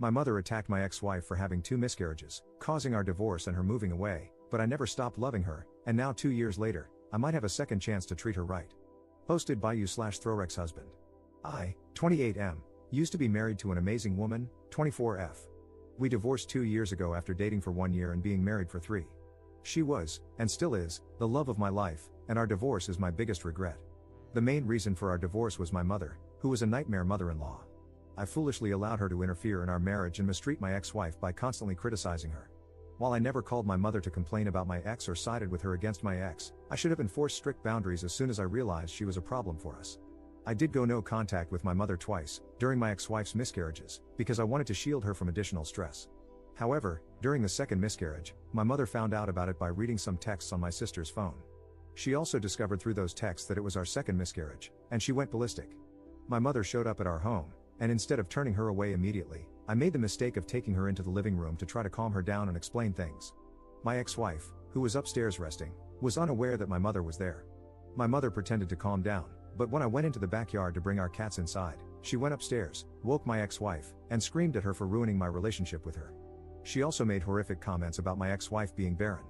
My mother attacked my ex-wife for having 2 miscarriages, causing our divorce and her moving away, but I never stopped loving her, and now 2 years later, I might have a second chance to treat her right. Posted by you/Throwrex husband. I, 28M, used to be married to an amazing woman, 24F. We divorced 2 years ago after dating for 1 year and being married for 3. She was, and still is, the love of my life, and our divorce is my biggest regret. The main reason for our divorce was my mother, who was a nightmare mother-in-law. I foolishly allowed her to interfere in our marriage and mistreat my ex-wife by constantly criticizing her. While I never called my mother to complain about my ex or sided with her against my ex, I should have enforced strict boundaries as soon as I realized she was a problem for us. I did go no contact with my mother twice, during my ex-wife's miscarriages, because I wanted to shield her from additional stress. However, during the second miscarriage, my mother found out about it by reading some texts on my sister's phone. She also discovered through those texts that it was our second miscarriage, and she went ballistic. My mother showed up at our home, and instead of turning her away immediately, I made the mistake of taking her into the living room to try to calm her down and explain things. My ex-wife, who was upstairs resting, was unaware that my mother was there. My mother pretended to calm down, but when I went into the backyard to bring our cats inside, she went upstairs, woke my ex-wife, and screamed at her for ruining my relationship with her. She also made horrific comments about my ex-wife being barren.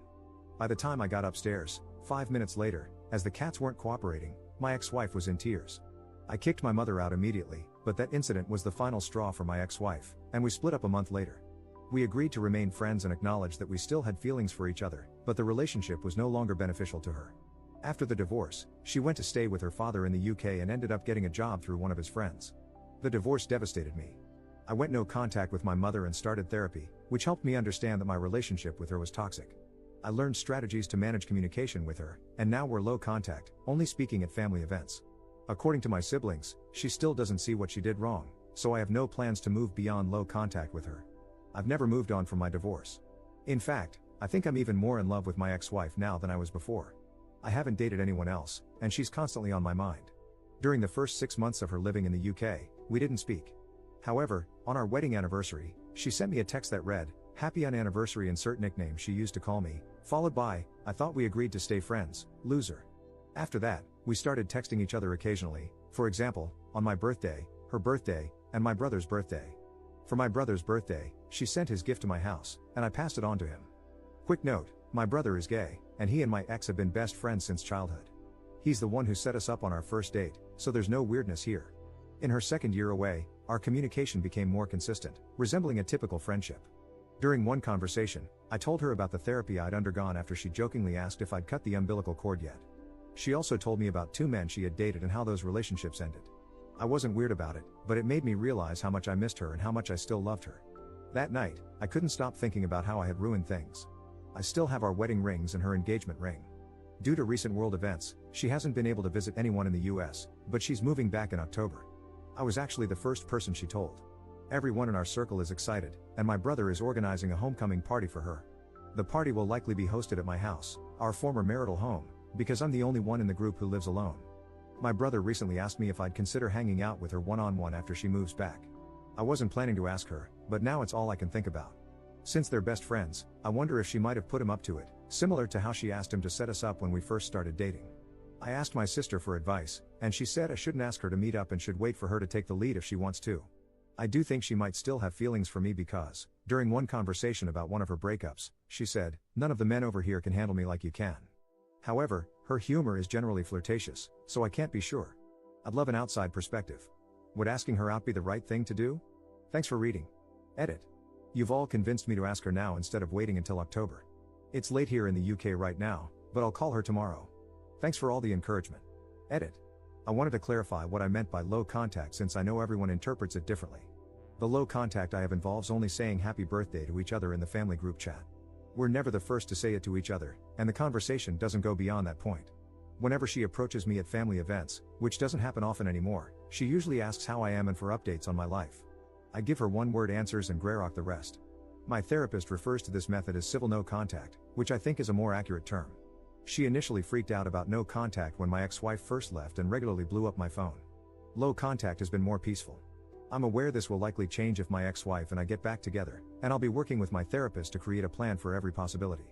By the time I got upstairs, 5 minutes later, as the cats weren't cooperating, my ex-wife was in tears. I kicked my mother out immediately, but that incident was the final straw for my ex-wife, and we split up a month later. We agreed to remain friends and acknowledged that we still had feelings for each other, but the relationship was no longer beneficial to her. After the divorce, she went to stay with her father in the UK and ended up getting a job through one of his friends. The divorce devastated me. I went no contact with my mother and started therapy, which helped me understand that my relationship with her was toxic. I learned strategies to manage communication with her, and now we're low contact, only speaking at family events. According to my siblings, she still doesn't see what she did wrong, so I have no plans to move beyond low contact with her. I've never moved on from my divorce. In fact, I think I'm even more in love with my ex-wife now than I was before. I haven't dated anyone else, and she's constantly on my mind. During the first 6 months of her living in the UK, we didn't speak. However, on our wedding anniversary, she sent me a text that read, "Happy anniversary," insert nickname she used to call me, followed by, "I thought we agreed to stay friends, loser." After that, we started texting each other occasionally, for example, on my birthday, her birthday, and my brother's birthday. For my brother's birthday, she sent his gift to my house, and I passed it on to him. Quick note, my brother is gay, and he and my ex have been best friends since childhood. He's the one who set us up on our first date, so there's no weirdness here. In her second year away, our communication became more consistent, resembling a typical friendship. During one conversation, I told her about the therapy I'd undergone after she jokingly asked if I'd cut the umbilical cord yet. She also told me about 2 men she had dated and how those relationships ended. I wasn't weird about it, but it made me realize how much I missed her and how much I still loved her. That night, I couldn't stop thinking about how I had ruined things. I still have our wedding rings and her engagement ring. Due to recent world events, she hasn't been able to visit anyone in the US, but she's moving back in October. I was actually the first person she told. Everyone in our circle is excited, and my brother is organizing a homecoming party for her. The party will likely be hosted at my house, our former marital home, because I'm the only one in the group who lives alone. My brother recently asked me if I'd consider hanging out with her one-on-one after she moves back. I wasn't planning to ask her, but now it's all I can think about. Since they're best friends, I wonder if she might have put him up to it, similar to how she asked him to set us up when we first started dating. I asked my sister for advice, and she said I shouldn't ask her to meet up and should wait for her to take the lead if she wants to. I do think she might still have feelings for me because, during one conversation about one of her breakups, she said, "None of the men over here can handle me like you can." However, her humor is generally flirtatious, so I can't be sure. I'd love an outside perspective. Would asking her out be the right thing to do? Thanks for reading. Edit. You've all convinced me to ask her now instead of waiting until October. It's late here in the UK right now, but I'll call her tomorrow. Thanks for all the encouragement. Edit. I wanted to clarify what I meant by low contact since I know everyone interprets it differently. The low contact I have involves only saying happy birthday to each other in the family group chat. We're never the first to say it to each other, and the conversation doesn't go beyond that point. Whenever she approaches me at family events, which doesn't happen often anymore, she usually asks how I am and for updates on my life. I give her one-word answers and greyrock the rest. My therapist refers to this method as civil no contact, which I think is a more accurate term. She initially freaked out about no contact when my ex-wife first left and regularly blew up my phone. Low contact has been more peaceful. I'm aware this will likely change if my ex-wife and I get back together, and I'll be working with my therapist to create a plan for every possibility.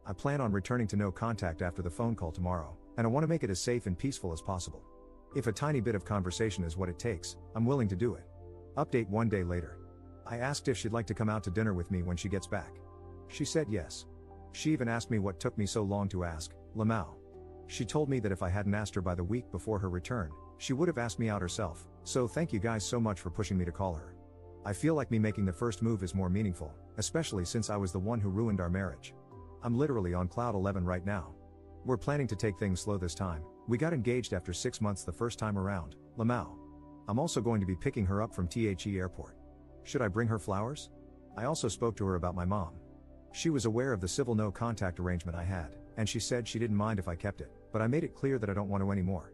I plan on returning to no contact after the phone call tomorrow, and I want to make it as safe and peaceful as possible. If a tiny bit of conversation is what it takes, I'm willing to do it. Update 1 day later. I asked if she'd like to come out to dinner with me when she gets back. She said yes. She even asked me what took me so long to ask, Lamau. She told me that if I hadn't asked her by the week before her return, she would have asked me out herself, so thank you guys so much for pushing me to call her. I feel like me making the first move is more meaningful, especially since I was the one who ruined our marriage. I'm literally on cloud 11 right now. We're planning to take things slow this time. We got engaged after 6 months the first time around, Lamau. I'm also going to be picking her up from THE airport. Should I bring her flowers? I also spoke to her about my mom. She was aware of the civil no contact arrangement I had, and she said she didn't mind if I kept it, but I made it clear that I don't want to anymore.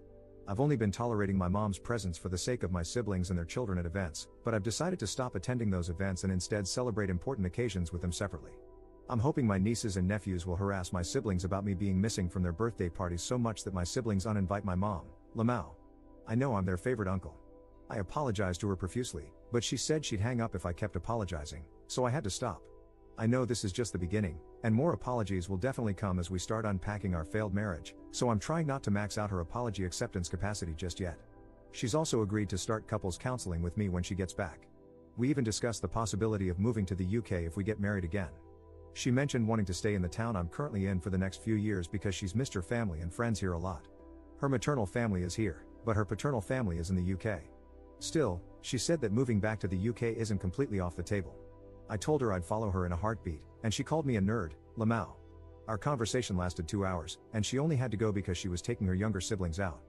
I've only been tolerating my mom's presence for the sake of my siblings and their children at events, but I've decided to stop attending those events and instead celebrate important occasions with them separately. I'm hoping my nieces and nephews will harass my siblings about me being missing from their birthday parties so much that my siblings uninvite my mom, Lamau. I know I'm their favorite uncle. I apologized to her profusely, but she said she'd hang up if I kept apologizing, so I had to stop. I know this is just the beginning, and more apologies will definitely come as we start unpacking our failed marriage, so I'm trying not to max out her apology acceptance capacity just yet. She's also agreed to start couples counseling with me when she gets back. We even discussed the possibility of moving to the UK if we get married again. She mentioned wanting to stay in the town I'm currently in for the next few years because she's missed her family and friends here a lot. Her maternal family is here, but her paternal family is in the UK. Still, she said that moving back to the UK isn't completely off the table. I told her I'd follow her in a heartbeat, and she called me a nerd, Lamau. Our conversation lasted 2 hours, and she only had to go because she was taking her younger siblings out.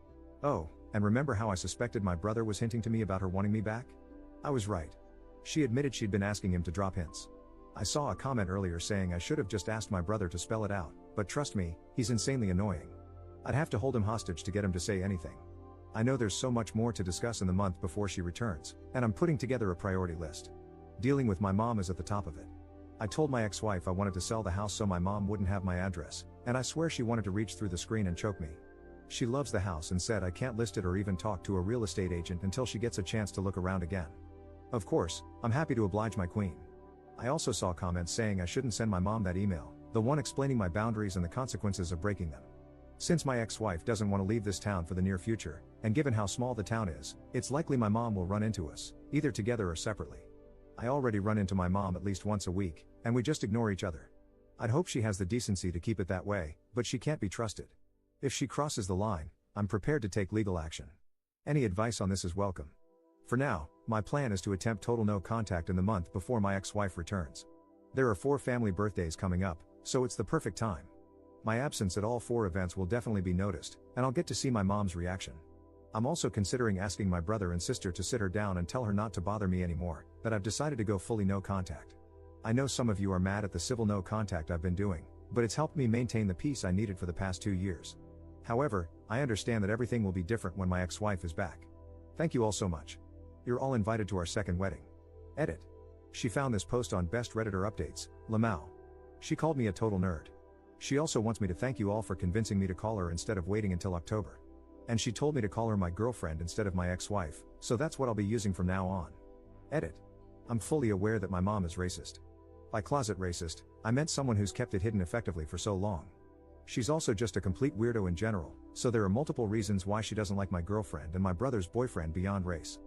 Oh, and remember how I suspected my brother was hinting to me about her wanting me back? I was right. She admitted she'd been asking him to drop hints. I saw a comment earlier saying I should have just asked my brother to spell it out, but trust me, he's insanely annoying. I'd have to hold him hostage to get him to say anything. I know there's so much more to discuss in the month before she returns, and I'm putting together a priority list. Dealing with my mom is at the top of it. I told my ex-wife I wanted to sell the house so my mom wouldn't have my address, and I swear she wanted to reach through the screen and choke me. She loves the house and said I can't list it or even talk to a real estate agent until she gets a chance to look around again. Of course, I'm happy to oblige my queen. I also saw comments saying I shouldn't send my mom that email, the one explaining my boundaries and the consequences of breaking them. Since my ex-wife doesn't want to leave this town for the near future, and given how small the town is, it's likely my mom will run into us, either together or separately. I already run into my mom at least once a week, and we just ignore each other. I'd hope she has the decency to keep it that way, but she can't be trusted. If she crosses the line, I'm prepared to take legal action. Any advice on this is welcome. For now, my plan is to attempt total no contact in the month before my ex-wife returns. There are 4 family birthdays coming up, so it's the perfect time. My absence at all 4 events will definitely be noticed, and I'll get to see my mom's reaction. I'm also considering asking my brother and sister to sit her down and tell her not to bother me anymore, that I've decided to go fully no contact. I know some of you are mad at the civil no contact I've been doing, but it's helped me maintain the peace I needed for the past 2 years. However, I understand that everything will be different when my ex-wife is back. Thank you all so much. You're all invited to our second wedding. Edit. She found this post on Best Redditor Updates, Lamau. She called me a total nerd. She also wants me to thank you all for convincing me to call her instead of waiting until October. And she told me to call her my girlfriend instead of my ex-wife, so that's what I'll be using from now on. Edit. I'm fully aware that my mom is racist. By closet racist, I meant someone who's kept it hidden effectively for so long. She's also just a complete weirdo in general, so there are multiple reasons why she doesn't like my girlfriend and my brother's boyfriend beyond race.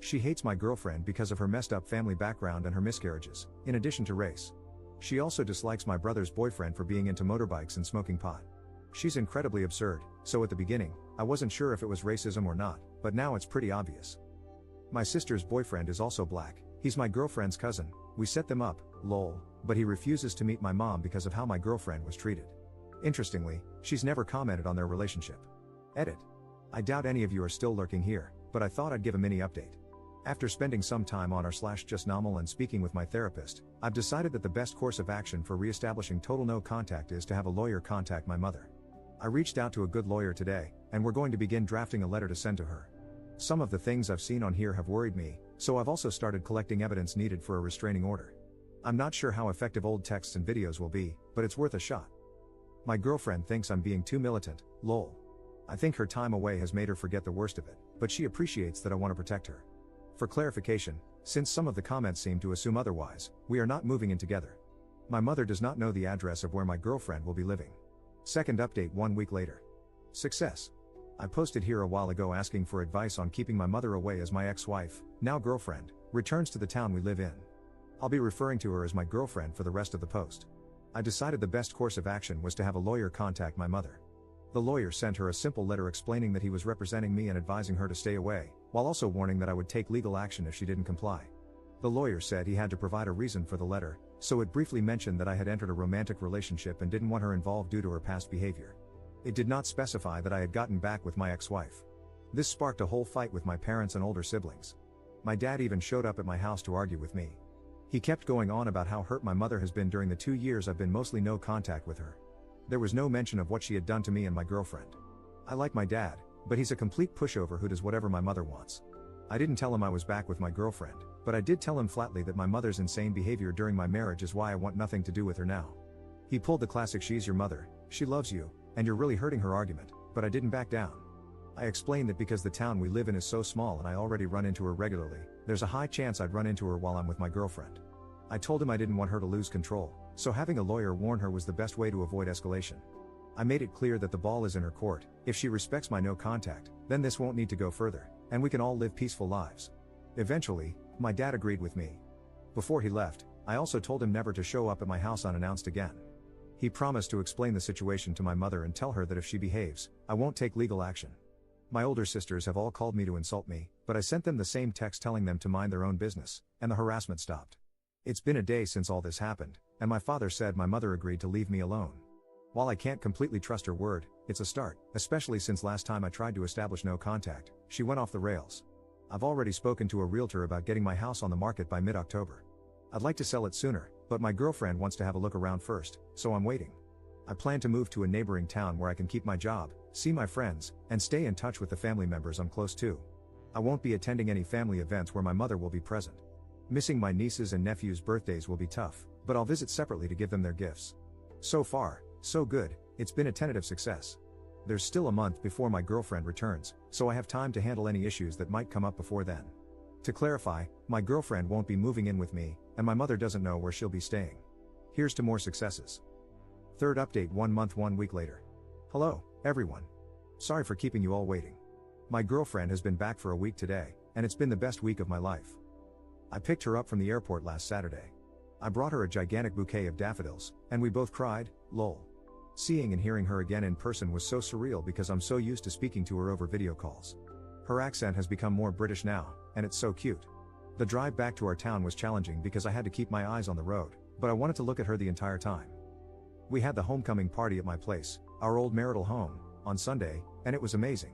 She hates my girlfriend because of her messed up family background and her miscarriages, in addition to race. She also dislikes my brother's boyfriend for being into motorbikes and smoking pot. She's incredibly absurd, so at the beginning, I wasn't sure if it was racism or not, but now it's pretty obvious. My sister's boyfriend is also black, he's my girlfriend's cousin, we set them up, lol, but he refuses to meet my mom because of how my girlfriend was treated. Interestingly, she's never commented on their relationship. Edit. I doubt any of you are still lurking here, but I thought I'd give a mini update. After spending some time on r/justnormal and speaking with my therapist, I've decided that the best course of action for re-establishing total no contact is to have a lawyer contact my mother. I reached out to a good lawyer today, and we're going to begin drafting a letter to send to her. Some of the things I've seen on here have worried me, so I've also started collecting evidence needed for a restraining order. I'm not sure how effective old texts and videos will be, but it's worth a shot. My girlfriend thinks I'm being too militant, lol. I think her time away has made her forget the worst of it, but she appreciates that I want to protect her. For clarification, since some of the comments seem to assume otherwise, we are not moving in together. My mother does not know the address of where my girlfriend will be living. Second update 1 week later. Success. I posted here a while ago asking for advice on keeping my mother away as my ex-wife, now girlfriend, returns to the town we live in. I'll be referring to her as my girlfriend for the rest of the post. I decided the best course of action was to have a lawyer contact my mother. The lawyer sent her a simple letter explaining that he was representing me and advising her to stay away, while also warning that I would take legal action if she didn't comply. The lawyer said he had to provide a reason for the letter, so it briefly mentioned that I had entered a romantic relationship and didn't want her involved due to her past behavior. It did not specify that I had gotten back with my ex-wife. This sparked a whole fight with my parents and older siblings. My dad even showed up at my house to argue with me. He kept going on about how hurt my mother has been during the 2 years I've been mostly no contact with her. There was no mention of what she had done to me and my girlfriend. I like my dad, but he's a complete pushover who does whatever my mother wants. I didn't tell him I was back with my girlfriend, but I did tell him flatly that my mother's insane behavior during my marriage is why I want nothing to do with her now. He pulled the classic "she's your mother, she loves you, and you're really hurting her" argument, but I didn't back down. I explained that because the town we live in is so small and I already run into her regularly, there's a high chance I'd run into her while I'm with my girlfriend. I told him I didn't want her to lose control, so having a lawyer warn her was the best way to avoid escalation. I made it clear that the ball is in her court. If she respects my no contact, then this won't need to go further, and we can all live peaceful lives. Eventually, my dad agreed with me. Before he left, I also told him never to show up at my house unannounced again. He promised to explain the situation to my mother and tell her that if she behaves, I won't take legal action. My older sisters have all called me to insult me, but I sent them the same text telling them to mind their own business, and the harassment stopped. It's been a day since all this happened, and my father said my mother agreed to leave me alone. While I can't completely trust her word, it's a start, especially since last time I tried to establish no contact, she went off the rails. I've already spoken to a realtor about getting my house on the market by mid-October. I'd like to sell it sooner, but my girlfriend wants to have a look around first, so I'm waiting. I plan to move to a neighboring town where I can keep my job, see my friends, and stay in touch with the family members I'm close to. I won't be attending any family events where my mother will be present. Missing my nieces and nephews' birthdays will be tough, but I'll visit separately to give them their gifts. So far, so good, it's been a tentative success. There's still a month before my girlfriend returns, so I have time to handle any issues that might come up before then. To clarify, my girlfriend won't be moving in with me, and my mother doesn't know where she'll be staying. Here's to more successes. Third update 1 month 1 week later. Hello, everyone. Sorry for keeping you all waiting. My girlfriend has been back for a week today, and it's been the best week of my life. I picked her up from the airport last Saturday. I brought her a gigantic bouquet of daffodils, and we both cried, lol. Seeing and hearing her again in person was so surreal because I'm so used to speaking to her over video calls. Her accent has become more British now, and it's so cute. The drive back to our town was challenging because I had to keep my eyes on the road, but I wanted to look at her the entire time. We had the homecoming party at my place, our old marital home, on Sunday, and it was amazing.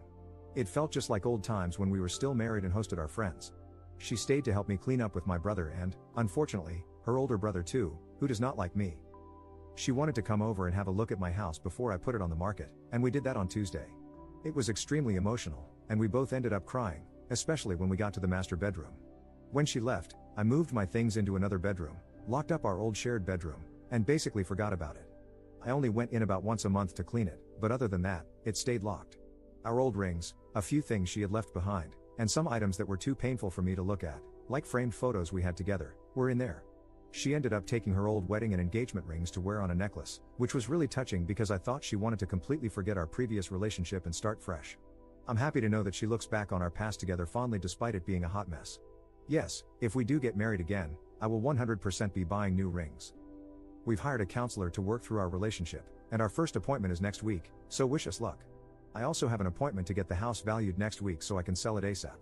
It felt just like old times when we were still married and hosted our friends. She stayed to help me clean up with my brother and, unfortunately, her older brother too, who does not like me. She wanted to come over and have a look at my house before I put it on the market, and we did that on Tuesday. It was extremely emotional, and we both ended up crying, especially when we got to the master bedroom. When she left, I moved my things into another bedroom, locked up our old shared bedroom, and basically forgot about it. I only went in about once a month to clean it, but other than that, it stayed locked. Our old rings, a few things she had left behind, and some items that were too painful for me to look at, like framed photos we had together, were in there. She ended up taking her old wedding and engagement rings to wear on a necklace, which was really touching because I thought she wanted to completely forget our previous relationship and start fresh. I'm happy to know that she looks back on our past together fondly despite it being a hot mess. Yes, if we do get married again, I will 100% be buying new rings. We've hired a counselor to work through our relationship, and our first appointment is next week, so wish us luck. I also have an appointment to get the house valued next week so I can sell it ASAP.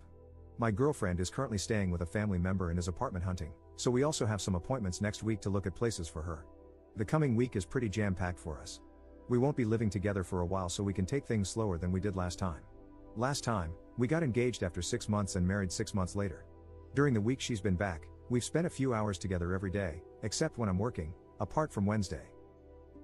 My girlfriend is currently staying with a family member and is apartment hunting, so we also have some appointments next week to look at places for her. The coming week is pretty jam-packed for us. We won't be living together for a while so we can take things slower than we did last time. Last time, we got engaged after 6 months and married 6 months later. During the week she's been back, we've spent a few hours together every day, except when I'm working, apart from Wednesday.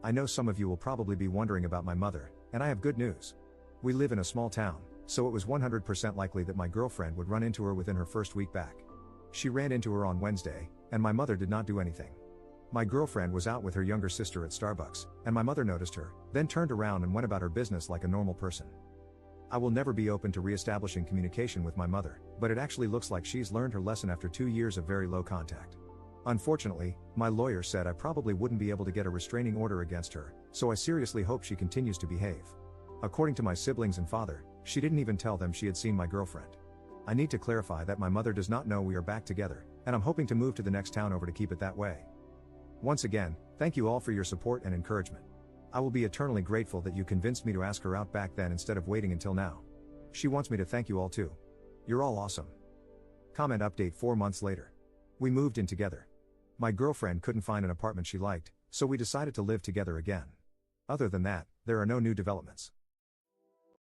I know some of you will probably be wondering about my mother, and I have good news. We live in a small town, so it was 100% likely that my girlfriend would run into her within her first week back. She ran into her on Wednesday, and my mother did not do anything. My girlfriend was out with her younger sister at Starbucks, and my mother noticed her, then turned around and went about her business like a normal person. I will never be open to re-establishing communication with my mother, but it actually looks like she's learned her lesson after 2 years of very low contact. Unfortunately, my lawyer said I probably wouldn't be able to get a restraining order against her, so I seriously hope she continues to behave. According to my siblings and father, she didn't even tell them she had seen my girlfriend. I need to clarify that my mother does not know we are back together, and I'm hoping to move to the next town over to keep it that way. Once again, thank you all for your support and encouragement. I will be eternally grateful that you convinced me to ask her out back then instead of waiting until now. She wants me to thank you all too. You're all awesome. Comment update 4 months later. We moved in together. My girlfriend couldn't find an apartment she liked, so we decided to live together again. Other than that, there are no new developments.